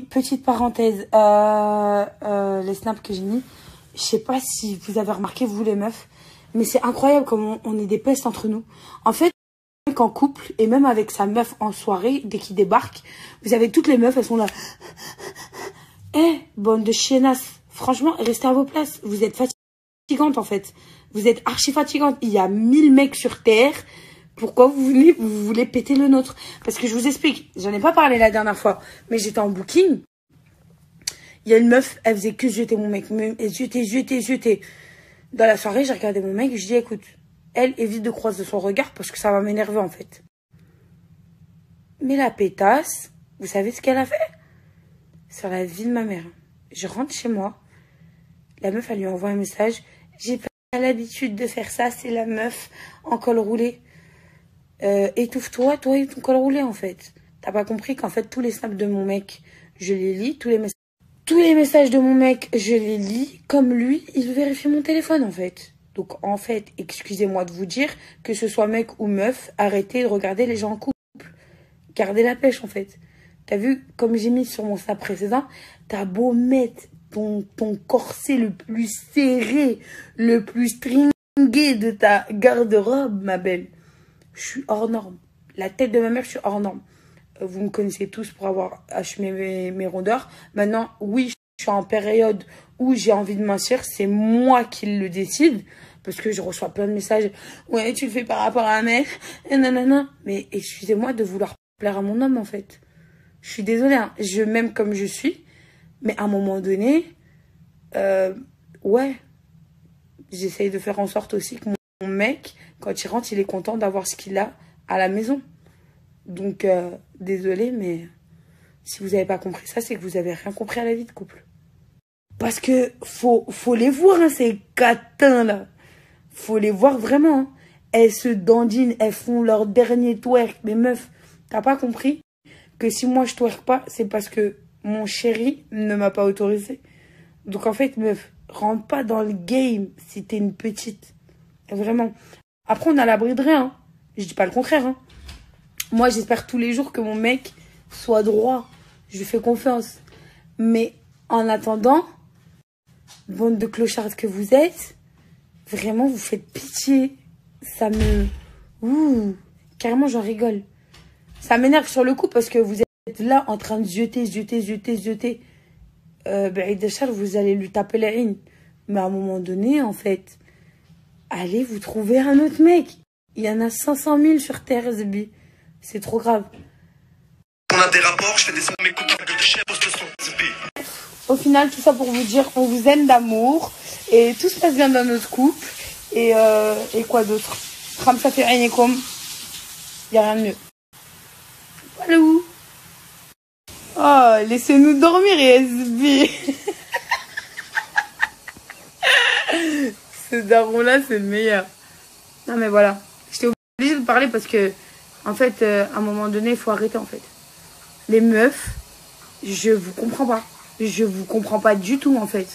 Petite parenthèse, les snaps que j'ai mis, je sais pas si vous avez remarqué, vous les meufs, mais c'est incroyable comme on est des pestes entre nous. En fait, en couple, et même avec sa meuf en soirée, dès qu'il débarque, vous avez toutes les meufs, elles sont là. Eh, bande de chiennasses, franchement, restez à vos places. Vous êtes fatigantes en fait. Vous êtes archi fatigantes. Il y a 1000 mecs sur Terre. Pourquoi vous voulez péter le nôtre? Parce que je vous explique, j'en ai pas parlé la dernière fois, mais j'étais en booking. Il y a une meuf, elle faisait que jeter mon mec. Jeter. Dans la soirée, j'ai regardé mon mec, je dis écoute, elle évite de croiser son regard parce que ça va m'énerver en fait. Mais la pétasse, vous savez ce qu'elle a fait? Sur la vie de ma mère. Je rentre chez moi, la meuf, elle lui envoie un message. J'ai pas l'habitude de faire ça, c'est la meuf en col roulé. Étouffe-toi, toi et ton col roulé en fait. T'as pas compris qu'en fait tous les snaps de mon mec, je les lis, tous les messages de mon mec, je les lis, comme lui, il vérifie mon téléphone en fait. Donc en fait, excusez-moi de vous dire, que ce soit mec ou meuf, arrêtez de regarder les gens en couple. Gardez la pêche en fait. T'as vu, comme j'ai mis sur mon snap précédent, t'as beau mettre ton corset le plus serré, le plus stringé de ta garde-robe, ma belle. Je suis hors norme. La tête de ma mère, je suis hors norme. Vous me connaissez tous pour avoir acheté mes rondeurs. Maintenant, oui, je suis en période où j'ai envie de mincir. C'est moi qui le décide. Parce que je reçois plein de messages. Ouais, tu le fais par rapport à un mec. Et nanana. Mais excusez-moi de vouloir plaire à mon homme, en fait. Je suis désolée. Hein. Je m'aime comme je suis. Mais à un moment donné, ouais. J'essaye de faire en sorte aussi que mon mec, quand il rentre, il est content d'avoir ce qu'il a à la maison. Donc, désolé, mais si vous n'avez pas compris ça, c'est que vous n'avez rien compris à la vie de couple. Parce que faut les voir, hein, ces catins là. Faut les voir vraiment. Hein. Elles se dandinent, elles font leur dernier twerk. Mais meuf, t'as pas compris que si moi je twerk pas, c'est parce que mon chéri ne m'a pas autorisé. Donc en fait, meuf, rentre pas dans le game si t'es une petite. Vraiment. Après, on a l'abri de rien. Hein. Je dis pas le contraire. Hein. Moi, j'espère tous les jours que mon mec soit droit. Je lui fais confiance. Mais en attendant, bande de clochards que vous êtes, vraiment, vous faites pitié. Ça me... Ouh, carrément, j'en rigole. Ça m'énerve sur le coup parce que vous êtes là en train de jeter. Vous allez lui taper la haine. Mais à un moment donné, en fait, allez vous trouver un autre mec. Il y en a 500 000 sur Terre, Zbi. C'est trop grave. On a des rapports, je fais des mes cookies de chef, poste son Zbi. Au final, tout ça pour vous dire qu'on vous aime d'amour. Et tout se passe bien dans notre couple. Et quoi d'autre? Khamsa fi aynikum. Il n'y a rien de mieux. Voilà où? Oh, laissez-nous dormir, SB. Ce daron-là, c'est le meilleur. Non, mais voilà. J'étais obligée de parler parce que, en fait, à un moment donné, il faut arrêter, en fait. Les meufs, je vous comprends pas. Je vous comprends pas du tout, en fait.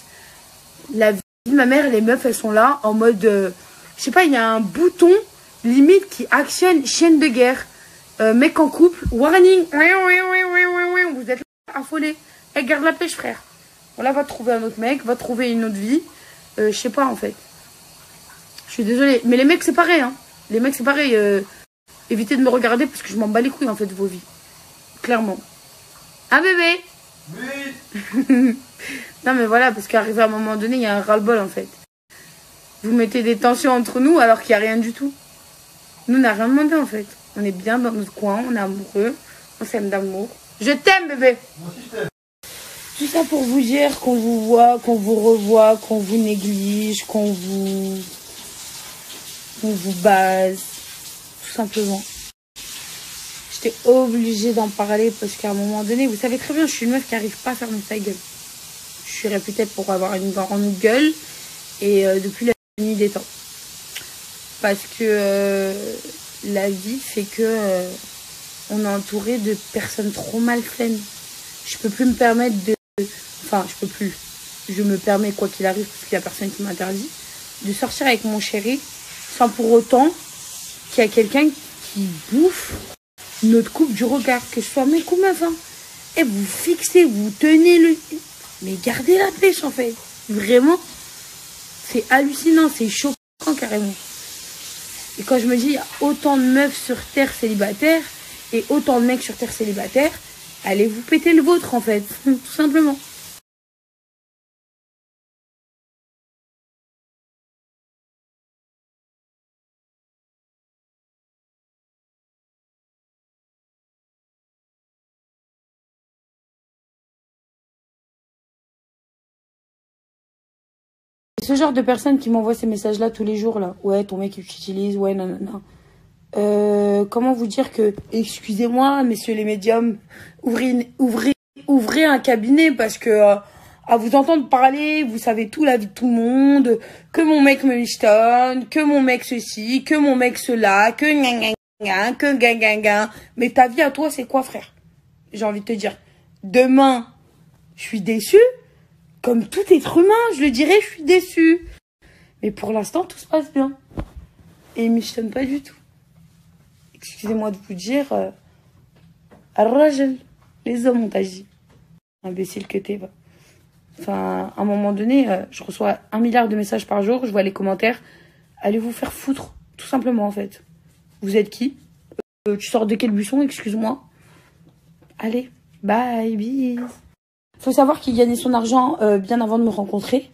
La vie de ma mère, les meufs, elles sont là en mode... je sais pas, il y a un bouton, limite, qui actionne chaîne de guerre. Mec en couple, warning. Vous êtes là, affolés. Elle garde la pêche, frère. Voilà, va trouver un autre mec, va trouver une autre vie. Je sais pas, en fait. Je suis désolée. Mais les mecs, c'est pareil, hein. Les mecs, c'est pareil. Évitez de me regarder parce que je m'en bats les couilles, en fait, de vos vies. Clairement. Ah, bébé? Oui. Non, mais voilà, parce qu'arrivé à un moment donné, il y a un ras-le-bol, en fait. Vous mettez des tensions entre nous alors qu'il n'y a rien du tout. Nous, on n'a rien demandé, en fait. On est bien dans notre coin, on est amoureux, on s'aime d'amour. Je t'aime, bébé. Moi aussi, je t'aime. Tout ça pour vous dire qu'on vous voit, qu'on vous revoit, qu'on vous néglige, qu'on vous base. Tout simplement. J'étais obligée d'en parler parce qu'à un moment donné, vous savez très bien, je suis une meuf qui n'arrive pas à fermer sa gueule. Je suis réputée pour avoir une grande gueule et depuis la nuit des temps. Parce que la vie fait que on est entouré de personnes trop malsaines. Je peux plus me permettre de... Enfin, je peux plus. Je me permets, quoi qu'il arrive, parce qu'il n'y a personne qui m'interdit, de sortir avec mon chéri sans pour autant qu'il y a quelqu'un qui bouffe notre couple du regard, que ce soit mec ou meuf. Hein. Et vous fixez, vous tenez le... Mais gardez la pêche, en fait. Vraiment, c'est hallucinant, c'est choquant, carrément. Et quand je me dis, il y a autant de meufs sur Terre célibataires et autant de mecs sur Terre célibataires, allez vous péter le vôtre, en fait. Tout simplement. Ce genre de personnes qui m'envoient ces messages-là tous les jours, là. Ouais, ton mec, il t'utilise, ouais, non, non, non. Comment vous dire que, excusez-moi, messieurs les médiums, ouvrez un cabinet parce que, à vous entendre parler, vous savez tout la vie de tout le monde, que mon mec me michetonne, que mon mec ceci, que mon mec cela, que gna gna gna, que gna gna gna. Mais ta vie à toi, c'est quoi, frère? J'ai envie de te dire. Demain, je suis déçue. Comme tout être humain, je le dirais, je suis déçue. Mais pour l'instant, tout se passe bien. Et il ne michetonne pas du tout. Excusez-moi de vous dire, Al-Rajal, les hommes ont agi. Imbécile que t'es, va. Enfin, à un moment donné, je reçois 1 milliard de messages par jour, je vois les commentaires. Allez vous faire foutre, tout simplement, en fait. Vous êtes qui? Tu sors de quel buisson, excuse-moi? Allez, bye, bis. Faut savoir qu'il gagnait son argent bien avant de me rencontrer.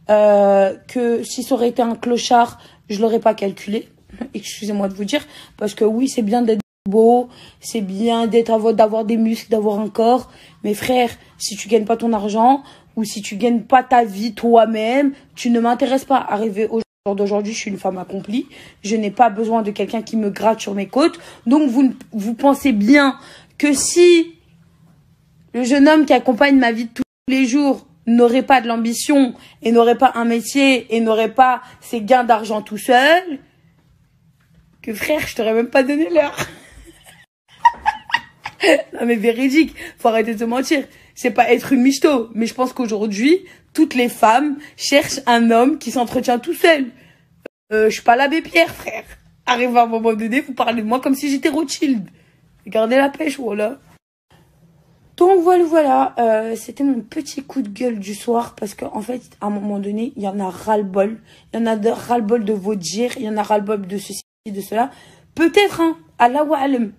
Que si ça aurait été un clochard, je l'aurais pas calculé. Excusez-moi de vous dire. Parce que oui, c'est bien d'être beau, c'est bien d'avoir des muscles, d'avoir un corps. Mais frère, si tu gagnes pas ton argent ou si tu gagnes pas ta vie toi-même, tu ne m'intéresses pas. Arrivé au jour d'aujourd'hui, je suis une femme accomplie. Je n'ai pas besoin de quelqu'un qui me gratte sur mes côtes. Donc vous pensez bien que si le jeune homme qui accompagne ma vie de tous les jours n'aurait pas de l'ambition et n'aurait pas un métier et n'aurait pas ses gains d'argent tout seul, que frère, je t'aurais même pas donné l'heure. Non mais véridique, faut arrêter de se mentir. C'est pas être une michto, mais je pense qu'aujourd'hui, toutes les femmes cherchent un homme qui s'entretient tout seul. Je suis pas l'abbé Pierre, frère. Arrive à un moment donné, vous parlez de moi comme si j'étais Rothschild. Regardez la pêche, voilà. Donc voilà, c'était mon petit coup de gueule du soir parce qu'en fait, à un moment donné, il y en a ras-le-bol. Il y en a ras-le-bol de vos dires, il y en a ras-le-bol de ceci, de cela. Peut-être, hein, Allahu Alam.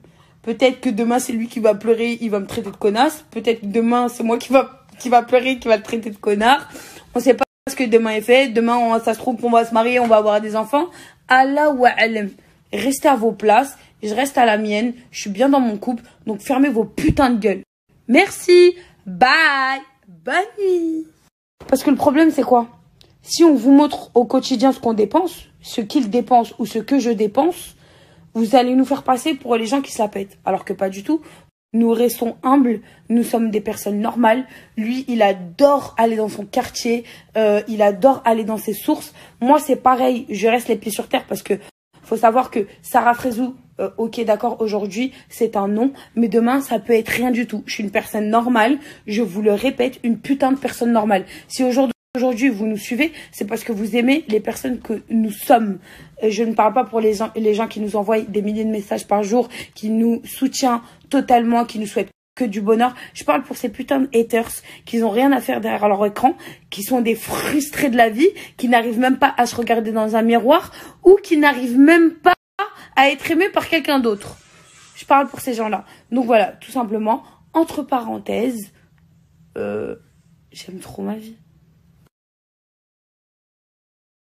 Peut-être que demain, c'est lui qui va pleurer, il va me traiter de connasse. Peut-être que demain, c'est moi qui va pleurer, qui va le traiter de connard. On sait pas ce que demain est fait. Demain, ça se trouve qu'on va se marier, on va avoir des enfants. Allahu Alam. Restez à vos places, je reste à la mienne, je suis bien dans mon couple, donc fermez vos putains de gueules. Merci, bye, bonne nuit. Parce que le problème, c'est quoi? Si on vous montre au quotidien ce qu'on dépense, ce qu'il dépense ou ce que je dépense, vous allez nous faire passer pour les gens qui se la pètent. Alors que pas du tout. Nous restons humbles, nous sommes des personnes normales. Lui, il adore aller dans son quartier, il adore aller dans ses sources. Moi, c'est pareil, je reste les pieds sur terre parce que faut savoir que Sarah Frézou, ok d'accord, aujourd'hui c'est un nom, mais demain ça peut être rien du tout. Je suis une personne normale, je vous le répète, une putain de personne normale. Si aujourd'hui vous nous suivez, c'est parce que vous aimez les personnes que nous sommes. Je ne parle pas pour les gens qui nous envoient des milliers de messages par jour, qui nous soutiennent totalement, qui nous souhaitent que du bonheur. Je parle pour ces putains de haters qui n'ont rien à faire derrière leur écran, qui sont des frustrés de la vie, qui n'arrivent même pas à se regarder dans un miroir ou qui n'arrivent même pas à être aimés par quelqu'un d'autre. Je parle pour ces gens-là. Donc voilà, tout simplement, entre parenthèses, j'aime trop ma vie.